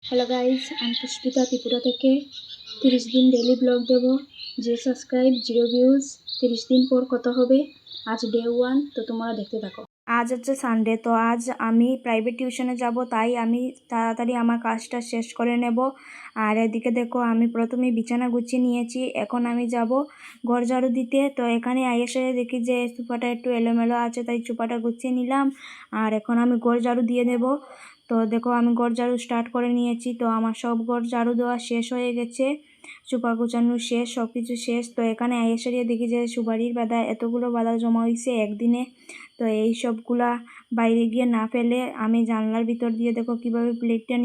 Hello guys, আমি পুষ্পিতা ত্রিপুরা থেকে 30 দিন ডেইলি ব্লগ দেব। যে সাবস্ক্রাইব 0 ভিউজ, 30 দিন পর কত হবে। আজ ডে 1, তো তোমরা দেখতে থাকো। আজ হচ্ছে সানডে, তো আজ আমি প্রাইভেট টিউশনে যাব, তাই আমি তাড়াতাড়ি আমার কাজটা শেষ করে নেব। আর এদিকে দেখো, আমি প্রথমে বিছানা গুছিয়ে নিয়েছি, এখন আমি যাব ঘর ঝাড়ু দিতে। তো এখানে এসে দেখি যে সোফাটা একটু এলোমেলো আছে, তাই সোফাটা গুছিয়ে নিলাম। আর এখন আমি ঘর ঝাড়ু দিয়ে দেব। তো দেখো, আমি ঘর ঝাড়ু স্টার্ট করে নিয়েছি। তো আমার সব ঘর ঝাড়ু দেওয়া শেষ হয়ে গেছে, সোফা গুছানো শেষ, সব কিছু শেষ। তো এখানে এসে দেখি যে সুপারির বাদা এতগুলো বাদা জমা হয়েছে একদিনে। তো এই সবগুলা বাইরে গিয়ে না ফেলে আমি জানলার ভিতর দিয়ে দেখো কিভাবে প্লেটটা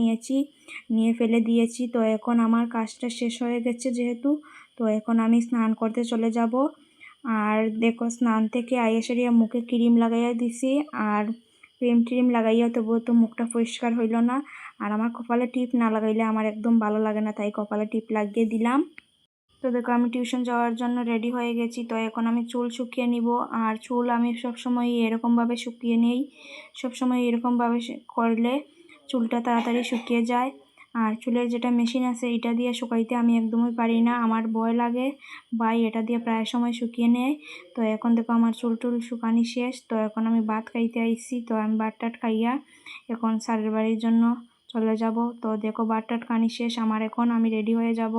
নিয়ে ফেলে দিয়েছি। তো এখন আমার কাজটা শেষ হয়ে গেছে যেহেতু, তো এখন আমি স্নান করতে চলে যাব। আর দেখো, স্নান থেকে আইসারিয়া মুখে ক্রিম লাগাইয়া দিছি, আর ক্রিম লাগাইয়া তবুও তো মুখটা পরিষ্কার হইল না। আর আমার কপালে টিপ না লাগাইলে আমার একদম ভালো লাগে না, তাই কপালে টিপ লাগিয়ে দিলাম। তো দেখো, আমি টিউশন যাওয়ার জন্য রেডি হয়ে গেছি। তো এখন আমি চুল শুকিয়ে নিব। আর চুল আমি সবসময় এরকমভাবে শুকিয়ে নেই, সবসময় এরকমভাবে করলে চুলটা তাড়াতাড়ি শুকিয়ে যায়। আর চুলের যেটা মেশিন আছে, এটা দিয়ে শুকাইতে আমি একদমই পারি না, আমার ভয় লাগে। ভাই এটা দিয়ে প্রায় সময় শুকিয়ে নেয়। তো এখন দেখো, আমার চুল শুকানি শেষ। তো এখন আমি ভাত খাইতে আইছি। তো আমি ভাত টাট খাইয়া এখন স্যারের বাড়ির জন্য চলে যাব। তো দেখো, ভাত টাট খানি শেষ আমার, এখন আমি রেডি হয়ে যাব।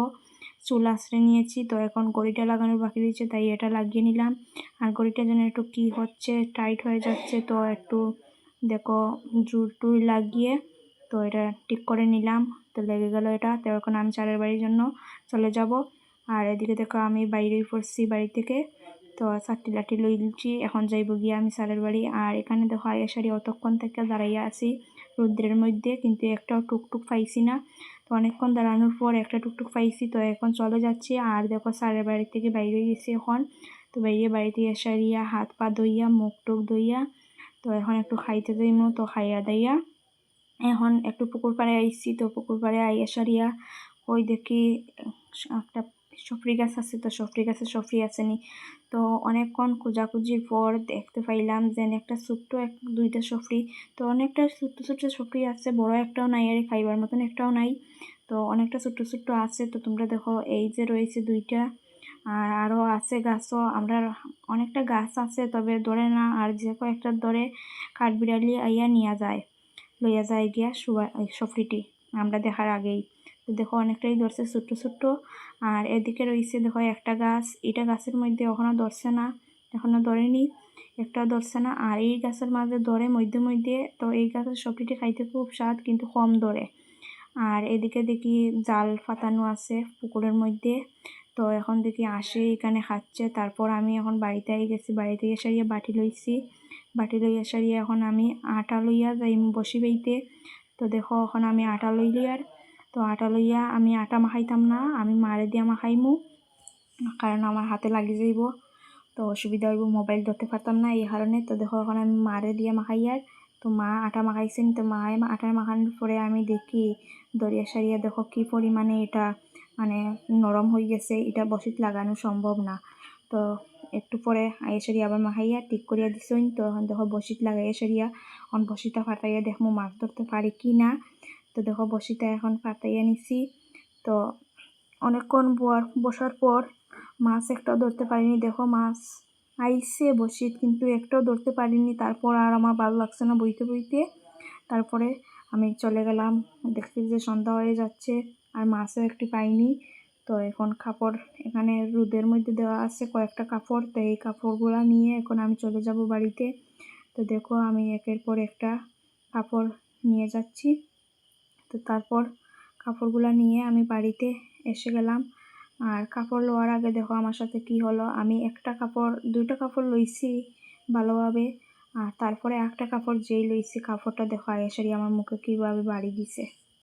চুল আশ্রে নিয়েছি, তো এখন ঘড়িটা লাগানোর বাকি রয়েছে, তাই এটা লাগিয়ে নিলাম। আর ঘড়িটা যেন একটু কি হচ্ছে, টাইট হয়ে যাচ্ছে, তো একটু দেখো জুর টুর লাগিয়ে তো এটা ঠিক করে নিলাম। তো লেগে গেল এটা। তো এখন আমি স্যারের বাড়ির জন্য চলে যাব। আর এদিকে দেখো, আমি বাইরেই পড়ছি বাড়ি থেকে। তো চারটি লাঠি লইছি, এখন যাইব গিয়ে আমি স্যারের বাড়ি। আর এখানে দেখো আয়াসারি অতক্ষণ থেকে দাঁড়াইয়া আছি রৌদ্রের মধ্যে, কিন্তু একটাও টুকটুক পাইছি না। তো অনেকক্ষণ দাঁড়ানোর পর একটা টুকটুক পাইছি, তো এখন চলে যাচ্ছি। আর দেখো, স্যারের বাড়ি থেকে বাইরে গেছি এখন। তো বাইরে বাড়িতে এসারিয়া হাত পা ধইয়া মুখ টুক ধইয়া তো এখন একটু খাইতে যাইমু। তো খাইয়া দাইয়া এখন একটু পুকুর পাড়ে আইছি। তো পুকুর পাড়ে আইয়া সারিয়া ওই দেখি একটা সফরি গাছ আছে, তো সফরি গাছে সফরি আসেনি। তো অনেকক্ষণ খোঁজাখুঁজির পর দেখতে পাইলাম যে একটা ছোট্ট দুইটা সফরি। তো অনেকটা ছোট্ট ছোট্ট সফরি আছে, বড় একটাও নাই, আর খাইবার মতন একটাও নাই। তো অনেকটা ছোট্ট ছোট্ট আছে। তো তোমরা দেখো, এই যে রয়েছে দুইটা, আর আরও আছে গাছও। আমরা অনেকটা গাছ আছে, তবে ধরে না, আর যে কয়েকটা ধরে কাঠবিড়ালি আইয়া লইয়া যায় গিয়া সফরিটি আমরা দেখার আগেই। তো দেখো, অনেকটাই ধরছে ছোট্ট ছোট্ট। আর এদিকে রয়েছে দেখো একটা গাছ, এটা গাছের মধ্যে এখনো ধরছে না, এখনো ধরেনি, একটাও ধরছে না। আর এই গাছের মাঝে ধরে মধ্যে মধ্যে। তো এই গাছের সফরিটি খাইতে খুব স্বাদ, কিন্তু কম ধরে। আর এদিকে দেখি জাল ফাতানো আছে পুকুরের মধ্যে। তো এখন দেখি আসে এখানে খাচ্ছে। তারপর আমি এখন বাড়িতে গেছি, বাড়িতে এসে বাটি লইয়া সারিয়ে এখন আমি আটা লইয়া যাই বসি বইতে। তো দেখো, এখন আমি আটা লইলি, আর তো আটা লইয়া আমি আটা মাখাইতাম না, আমি মারে দিয়া মাখাইমু, কারণ আমার হাতে লাগি যাইব, তো অসুবিধা হইব, মোবাইল ধরতে পারতাম না এই কারণে। তো দেখো, এখন আমি মারে দিয়া মাখাইয়ার। তো মা আটা মাখাইছেন, তো মায়ে আটা মাখানোর পরে আমি দেখি দরিয়া সারিয়া দেখো কি পরিমাণে এটা মানে নরম হয়ে গেছে, এটা বসিত লাগানো সম্ভব না। তো একটু পরে আইসারিয়া আবার মাখাইয়া ঠিক করিয়া দিছইন। তো এখন দেখো বসিত লাগাইয়া সারিয়া এখন বসিটা ফাটাইয়া দেখমু মাছ ধরতে পারি কি না। তো দেখো, বসিটা এখন ফাটাইয়া নিছি। তো অনেকক্ষণ বসার পর মাছ একটাও ধরতে পারিনি। দেখো, মাছ আইসে বসিত, কিন্তু একটাও ধরতে পারিনি। তারপর আর আমার ভালো লাগছে না বইতে বইতে, তারপরে আমি চলে গেলাম। দেখছি যে সন্ধ্যা হয়ে যাচ্ছে, আর মাছও একটি পাইনি। তো এখন কাপড় এখানে রোদের মধ্যে দেওয়া আছে কয়েকটা কাপড়, তো এই কাপড়গুলো নিয়ে এখন আমি চলে যাব বাড়িতে। তো দেখো, আমি একের পর একটা কাপড় নিয়ে যাচ্ছি। তো তারপর কাপড়গুলো নিয়ে আমি বাড়িতে এসে গেলাম। আর কাপড় লওয়ার আগে দেখো আমার সাথে কি হলো, আমি দুইটা কাপড় লইছি ভালোভাবে, আর তারপরে একটা কাপড় যেই লইছি, কাপড়টা দেখো আয়েশারি আমার মুখে কীভাবে বাড়ি দিছে।